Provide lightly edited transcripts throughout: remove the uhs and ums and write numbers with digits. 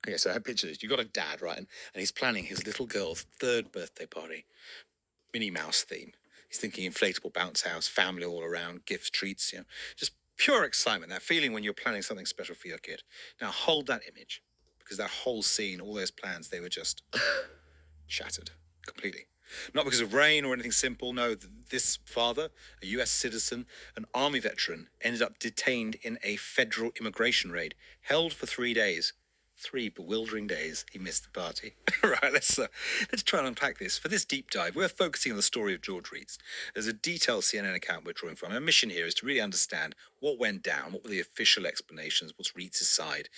Okay, so I picture this. You've got a dad, right? And he's planning his little girl's third birthday party. Minnie Mouse theme. He's thinking inflatable bounce house, family all around, gifts, treats, just pure excitement, that feeling when you're planning something special for your kid. Now hold that image, because that whole scene, all those plans, they were just shattered completely. Not because of rain or anything simple. No, this father, a US citizen, an army veteran, ended up detained in a federal immigration raid, held for 3 days. 3 bewildering days he missed the party. Right, let's try and unpack this. For this deep dive, we're focusing on the story of George Retes. There's a detailed CNN account we're drawing from. Our mission here is to really understand what went down, what were the official explanations, what's Retes' side,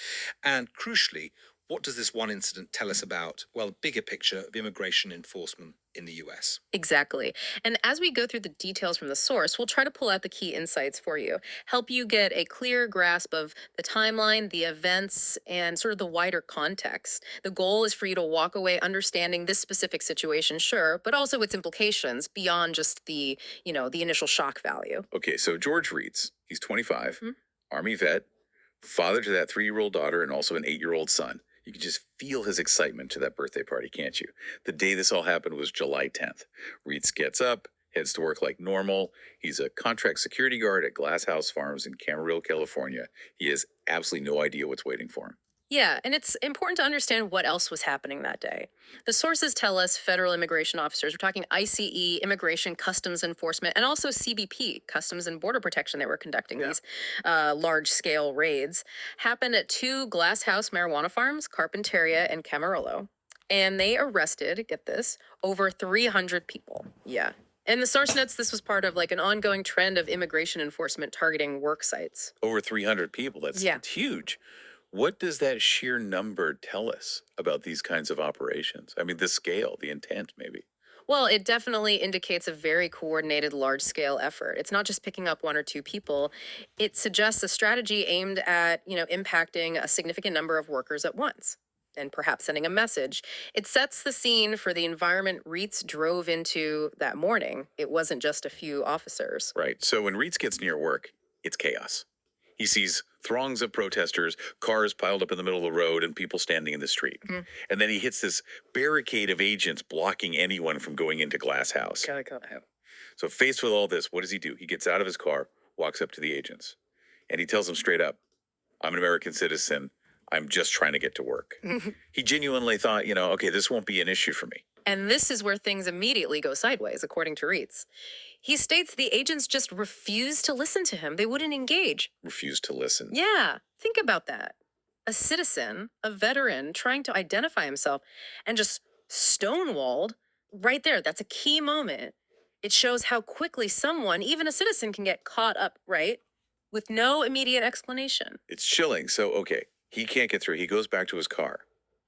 and crucially, what does this one incident tell us about, well, the bigger picture of immigration enforcement in the US? Exactly. And as we go through the details from the source, we'll try to pull out the key insights for you, help you get a clear grasp of the timeline, the events, and sort of the wider context. The goal is for you to walk away understanding this specific situation, sure, but also its implications beyond just the initial shock value. Okay, so George Retes, he's 25, Mhm. Army vet, father to that 3-year-old daughter and also an 8-year-old son. You can just feel his excitement to that birthday party, can't you? The day this all happened was July 10th. Retes gets up, heads to work like normal. He's a contract security guard at Glass House Farms in Camarillo, California. He has absolutely no idea what's waiting for him. Yeah, and it's important to understand what else was happening that day. The sources tell us federal immigration officers, we're talking ICE, Immigration Customs Enforcement, and also CBP, Customs and Border Protection, that were conducting these large scale raids, happened at 2 Glass House marijuana farms, Carpinteria and Camarillo. And they arrested, get this, over 300 people. Yeah. And the source notes this was part of like an ongoing trend of immigration enforcement targeting work sites. Over 300 people. That's huge. What does that sheer number tell us about these kinds of operations? I mean, the scale, the intent, maybe. Well, it definitely indicates a very coordinated, large scale effort. It's not just picking up 1 or 2 people. It suggests a strategy aimed at, impacting a significant number of workers at once and perhaps sending a message. It sets the scene for the environment Reeds drove into that morning. It wasn't just a few officers. Right. So when Reeds gets near work, it's chaos. He sees throngs of protesters, cars piled up in the middle of the road, and people standing in the street. Mhm. And then he hits this barricade of agents blocking anyone from going into Glass House. So faced with all this, what does he do? He gets out of his car, walks up to the agents, and he tells them straight up, I'm an American citizen. I'm just trying to get to work. He genuinely thought, okay, this won't be an issue for me. And this is where things immediately go sideways, according to Reeds. He states the agents just refused to listen to him. They wouldn't engage. Refused to listen. Yeah, think about that. A citizen, a veteran, trying to identify himself and just stonewalled right there. That's a key moment. It shows how quickly someone, even a citizen, can get caught up, right? With no immediate explanation. It's chilling. So, okay, he can't get through. He goes back to his car.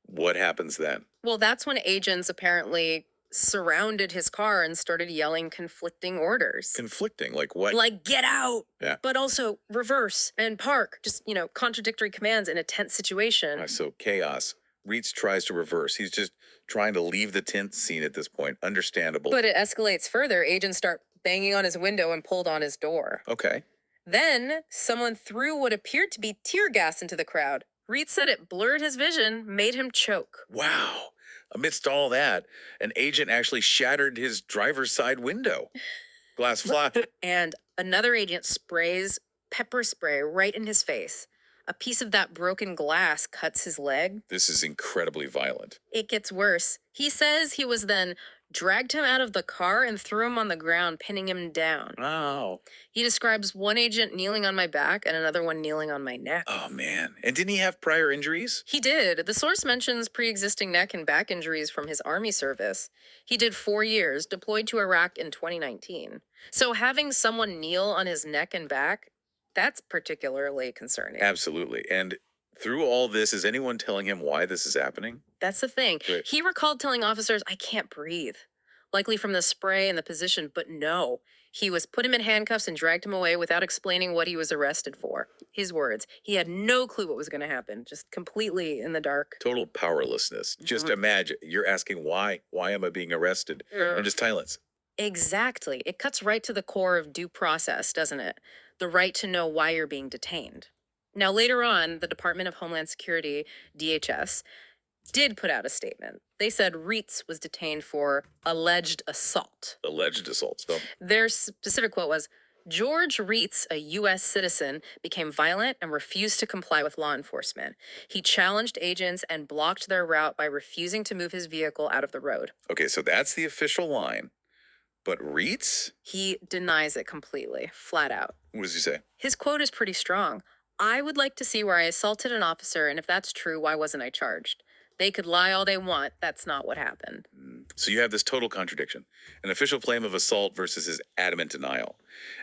What happens then? Well, that's when agents apparently surrounded his car and started yelling conflicting orders. Conflicting? Like what? Like, get out, Yeah. but also reverse and park. Just, contradictory commands in a tense situation. So chaos. Reeds tries to reverse. He's just trying to leave the tense scene at this point. Understandable. But it escalates further. Agents start banging on his window and pulled on his door. Okay. Then someone threw what appeared to be tear gas into the crowd. Reed said it blurred his vision, made him choke. Wow. Amidst all that, an agent actually shattered his driver's side window. Glass fly. And another agent sprays pepper spray right in his face. A piece of that broken glass cuts his leg. This is incredibly violent. It gets worse. He says he was then dragged him out of the car and threw him on the ground, pinning him down. Wow. He describes one agent kneeling on my back and another one kneeling on my neck. Oh, man. And didn't he have prior injuries? He did. The source mentions pre-existing neck and back injuries from his army service. He did 4 years, deployed to Iraq in 2019. So having someone kneel on his neck and back, that's particularly concerning. Absolutely. And through all this, is anyone telling him why this is happening? That's the thing. Right. He recalled telling officers, I can't breathe, likely from the spray and the position, but no. He was put him in handcuffs and dragged him away without explaining what he was arrested for. His words. He had no clue what was going to happen, just completely in the dark. Total powerlessness. Just imagine, you're asking why? Why am I being arrested? And just silence. Exactly. It cuts right to the core of due process, doesn't it? The right to know why you're being detained. Now, later on, the Department of Homeland Security, DHS, did put out a statement. They said Retes was detained for alleged assault. Alleged assault. So Their specific quote was, George Retes, a U.S. citizen, became violent and refused to comply with law enforcement. He challenged agents and blocked their route by refusing to move his vehicle out of the road. okay, so that's the official line. But Reets? He denies it completely, flat out. What does he say? His quote is pretty strong. I would like to see where I assaulted an officer, and if that's true, why wasn't I charged? They could lie all they want. That's not what happened. So you have this total contradiction. An official claim of assault versus his adamant denial.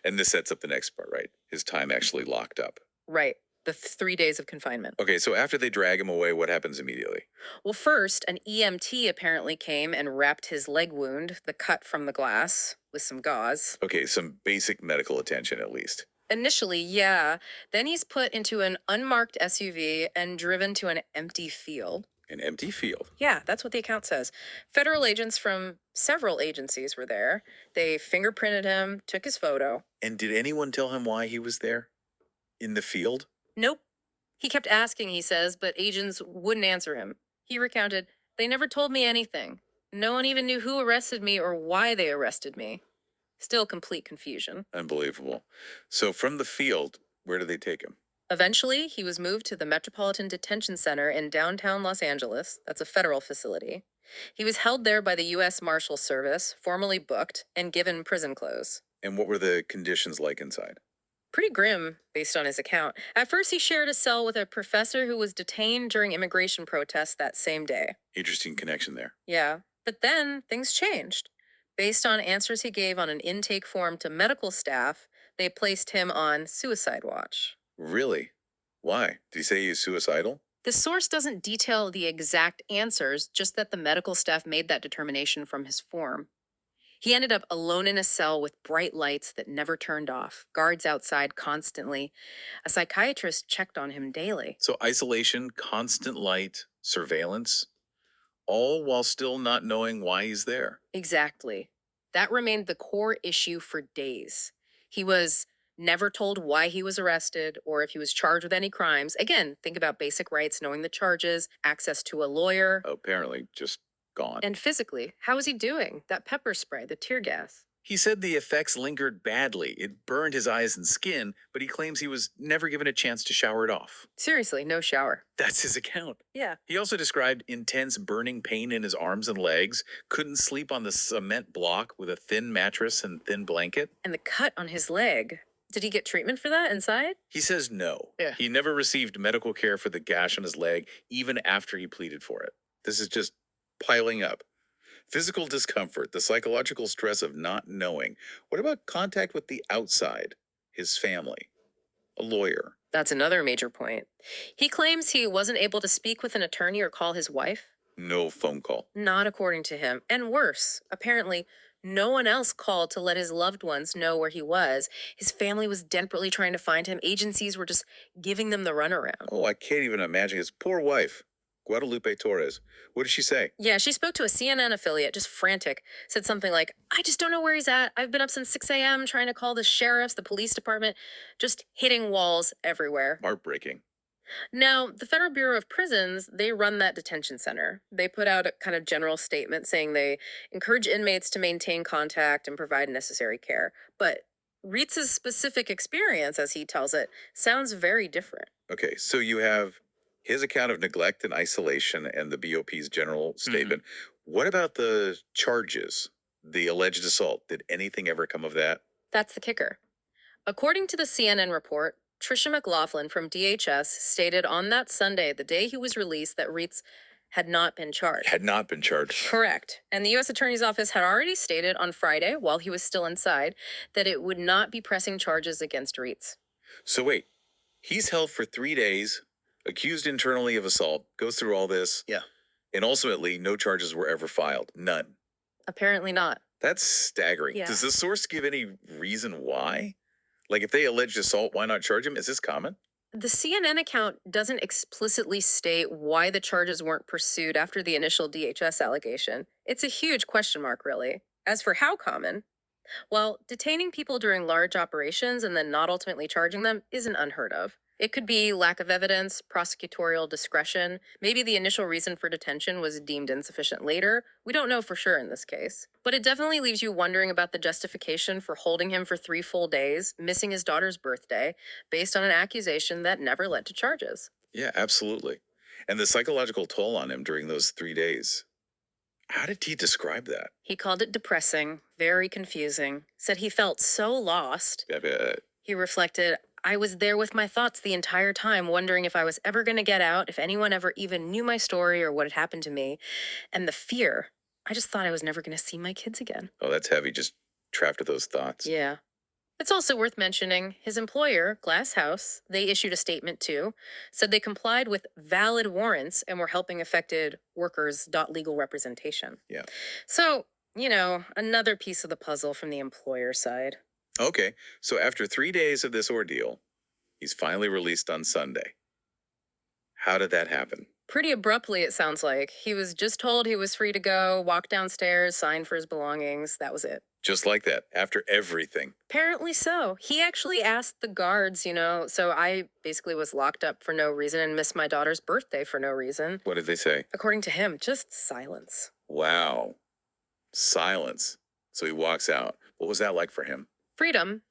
And this sets up the next part, right? His time actually locked up. Right. The 3 days of confinement. Okay, so after they drag him away, what happens immediately? Well, first, an EMT apparently came and wrapped his leg wound, the cut from the glass, with some gauze. Okay, some basic medical attention at least. Initially, yeah. Then he's put into an unmarked SUV and driven to an empty field. An empty field. Yeah, that's what the account says. Federal agents from several agencies were there. They fingerprinted him, took his photo. And did anyone tell him why he was there? In the field? Nope. He kept asking, he says, but agents wouldn't answer him. He recounted, they never told me anything. No one even knew who arrested me or why they arrested me. Still complete confusion. Unbelievable. So from the field, where did they take him? Eventually, he was moved to the Metropolitan Detention Center in downtown Los Angeles. That's a federal facility. He was held there by the U.S. Marshal Service, formally booked, and given prison clothes. And what were the conditions like inside? Pretty grim, based on his account. At first, he shared a cell with a professor who was detained during immigration protests that same day. Interesting connection there. Yeah, but then things changed. Based on answers he gave on an intake form to medical staff, they placed him on suicide watch. Really? Why? Did he say he was suicidal? The source doesn't detail the exact answers, just that the medical staff made that determination from his form. He ended up alone in a cell with bright lights that never turned off, guards outside constantly. A psychiatrist checked on him daily. So isolation, constant light, surveillance, all while still not knowing why he's there. Exactly. That remained the core issue for days. He was never told why he was arrested or if he was charged with any crimes. Again, think about basic rights, knowing the charges, access to a lawyer. Apparently just gone. And physically, how was he doing? That pepper spray, the tear gas. He said the effects lingered badly. It burned his eyes and skin, but he claims he was never given a chance to shower it off. Seriously, no shower. That's his account. Yeah. He also described intense burning pain in his arms and legs, couldn't sleep on the cement block with a thin mattress and thin blanket. And the cut on his leg. Did he get treatment for that inside? He says no. Yeah. He never received medical care for the gash on his leg, even after he pleaded for it. This is just piling up. Physical discomfort, the psychological stress of not knowing. What about contact with the outside? His family, a lawyer. That's another major point. He claims he wasn't able to speak with an attorney or call his wife. No phone call. Not according to him. And worse, apparently, no one else called to let his loved ones know where he was. His family was desperately trying to find him. Agencies were just giving them the runaround. Oh, I can't even imagine his poor wife, Guadalupe Torres. What did she say? Yeah, she spoke to a CNN affiliate, just frantic. Said something like, I just don't know where he's at. I've been up since 6 a.m. trying to call the sheriffs, the police department, just hitting walls everywhere. Heartbreaking. Now, the Federal Bureau of Prisons, they run that detention center. They put out a kind of general statement saying they encourage inmates to maintain contact and provide necessary care. But Reeds' specific experience, as he tells it, sounds very different. Okay, so you have his account of neglect and isolation and the BOP's general statement. What about the charges, the alleged assault? Did anything ever come of that? That's the kicker. According to the CNN report, Tricia McLaughlin from DHS stated on that Sunday, the day he was released, that Reeds had not been charged. Had not been charged. Correct. And the U.S. Attorney's Office had already stated on Friday, while he was still inside, that it would not be pressing charges against Reeds. So wait, he's held for 3 days, accused internally of assault, goes through all this. Yeah. And ultimately, no charges were ever filed. None. Apparently not. That's staggering. Yeah. Does the source give any reason why? Like, if they alleged assault, why not charge him? Is this common? The CNN account doesn't explicitly state why the charges weren't pursued after the initial DHS allegation. It's a huge question mark, really. As for how common, well, detaining people during large operations and then not ultimately charging them isn't unheard of. It could be lack of evidence, prosecutorial discretion. Maybe the initial reason for detention was deemed insufficient later. We don't know for sure in this case. But it definitely leaves you wondering about the justification for holding him for 3 full days, missing his daughter's birthday, based on an accusation that never led to charges. Yeah, absolutely. And the psychological toll on him during those 3 days. How did he describe that? He called it depressing, very confusing, said he felt so lost. I bet. He reflected, I was there with my thoughts the entire time, wondering if I was ever going to get out, if anyone ever even knew my story or what had happened to me. And the fear, I just thought I was never going to see my kids again. Oh, that's heavy, just trapped with those thoughts. Yeah. It's also worth mentioning his employer, Glass House, they issued a statement too, said they complied with valid warrants and were helping affected workers dot legal representation. Yeah. So, another piece of the puzzle from the employer side. Okay, so after 3 days of this ordeal, he's finally released on Sunday. How did that happen? Pretty abruptly, it sounds like. He was just told he was free to go, walk downstairs, sign for his belongings. That was it. Just like that, after everything. Apparently so. He actually asked the guards, so I basically was locked up for no reason and missed my daughter's birthday for no reason. What did they say? According to him, just silence. Wow. Silence. So he walks out. What was that like for him? Freedom.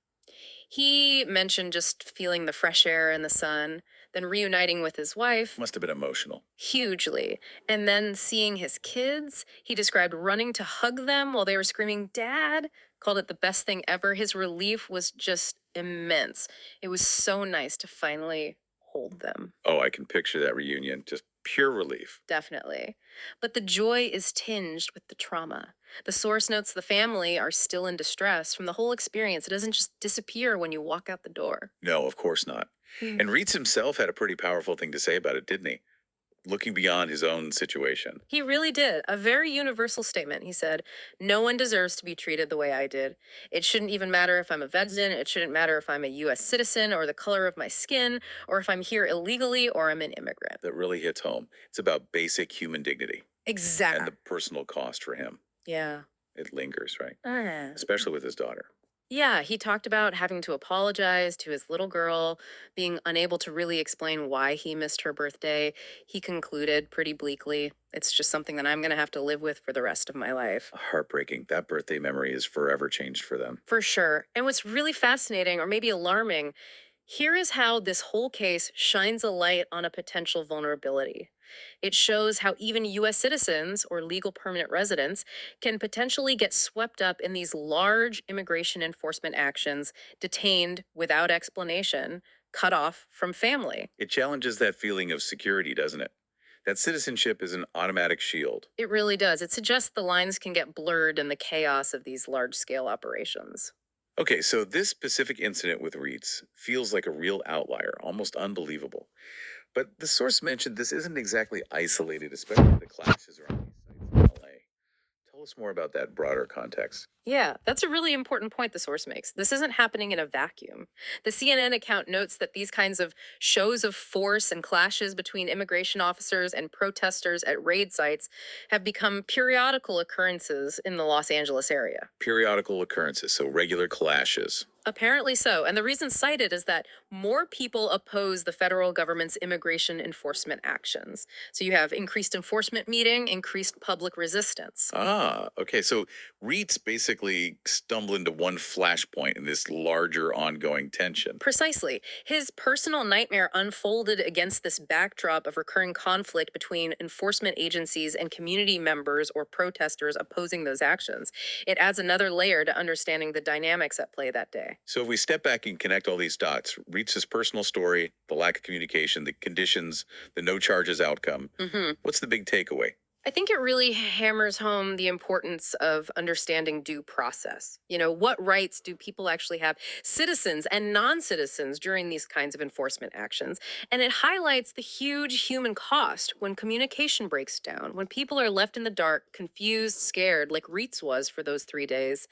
He mentioned just feeling the fresh air and the sun, then reuniting with his wife. Must have been emotional. Hugely. And then seeing his kids. He described running to hug them while they were screaming, Dad, called it the best thing ever. His relief was just immense. It was so nice to finally hold them. Oh, I can picture that reunion. Just pure relief. Definitely. But the joy is tinged with the trauma. The source notes the family are still in distress from the whole experience. It doesn't just disappear when you walk out the door. No, of course not. And Retes himself had a pretty powerful thing to say about it, didn't he? Looking beyond his own situation. He really did. A very universal statement. He said, no one deserves to be treated the way I did. It shouldn't even matter if I'm a veteran. It shouldn't matter if I'm a U.S. citizen or the color of my skin or if I'm here illegally or I'm an immigrant. That really hits home. It's about basic human dignity. Exactly. And the personal cost for him. Yeah. It lingers, right? Uh, Especially with his daughter. Yeah, he talked about having to apologize to his little girl, being unable to really explain why he missed her birthday. He concluded pretty bleakly, it's just something that I'm going to have to live with for the rest of my life. Heartbreaking. That birthday memory is forever changed for them. For sure. And what's really fascinating, or maybe alarming, here is how this whole case shines a light on a potential vulnerability. It shows how even U.S. citizens or legal permanent residents can potentially get swept up in these large immigration enforcement actions, detained without explanation, cut off from family. It challenges that feeling of security, doesn't it? That citizenship is an automatic shield. It really does. It suggests the lines can get blurred in the chaos of these large-scale operations. Okay, so this specific incident with Reeds feels like a real outlier, almost unbelievable. But the source mentioned this isn't exactly isolated, especially the clashes around these sites in LA. Tell us more about that broader context. Yeah, that's a really important point the source makes. This isn't happening in a vacuum. The CNN account notes that these kinds of shows of force and clashes between immigration officers and protesters at raid sites have become periodical occurrences in the Los Angeles area. Periodical occurrences, so regular clashes. Apparently so. And the reason cited is that more people oppose the federal government's immigration enforcement actions. So you have increased enforcement meeting, increased public resistance. Ah, okay. So Reeds basically stumble into one flashpoint in this larger ongoing tension. Precisely. His personal nightmare unfolded against this backdrop of recurring conflict between enforcement agencies and community members or protesters opposing those actions. It adds another layer to understanding the dynamics at play that day. So if we step back and connect all these dots, Reeds' personal story, the lack of communication, the conditions, the no charges outcome, what's the big takeaway? I think it really hammers home the importance of understanding due process. What rights do people actually have, citizens and non-citizens, during these kinds of enforcement actions? And it highlights the huge human cost when communication breaks down, when people are left in the dark, confused, scared, like Reets was for those 3 days.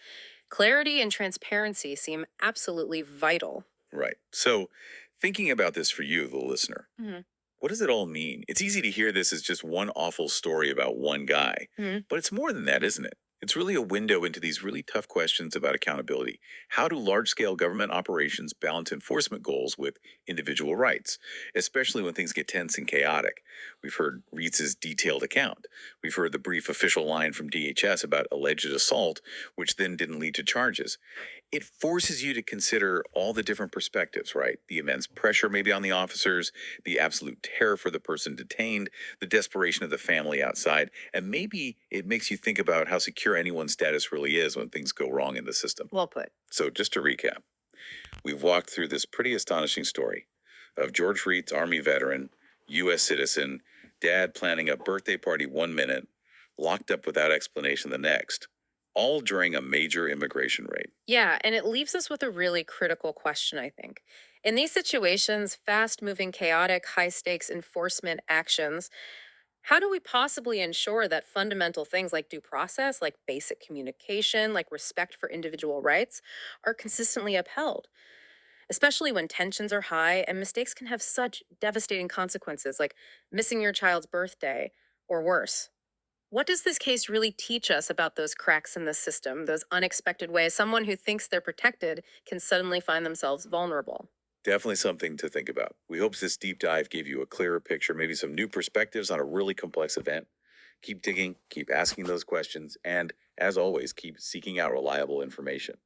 Clarity and transparency seem absolutely vital. Right. So thinking about this for you, the listener, what does it all mean? It's easy to hear this as just one awful story about one guy, but it's more than that, isn't it? It's really a window into these really tough questions about accountability. How do large scale government operations balance enforcement goals with individual rights, especially when things get tense and chaotic? We've heard Retes' detailed account. We've heard the brief official line from DHS about alleged assault, which then didn't lead to charges. It forces you to consider all the different perspectives, right? The immense pressure maybe on the officers, the absolute terror for the person detained, the desperation of the family outside, and maybe it makes you think about how secure anyone's status really is when things go wrong in the system. Well put. So, just to recap, we've walked through this pretty astonishing story of George Reeds, Army veteran, U.S. citizen, dad planning a birthday party 1 minute, locked up without explanation the next, all during a major immigration raid. Yeah, and it leaves us with a really critical question, I think. In these situations, fast moving, chaotic, high stakes enforcement actions, how do we possibly ensure that fundamental things like due process, like basic communication, like respect for individual rights, are consistently upheld? Especially when tensions are high and mistakes can have such devastating consequences, like missing your child's birthday or worse. What does this case really teach us about those cracks in the system, those unexpected ways someone who thinks they're protected can suddenly find themselves vulnerable? Definitely something to think about. We hope this deep dive gave you a clearer picture, maybe some new perspectives on a really complex event. Keep digging, keep asking those questions, and as always, keep seeking out reliable information.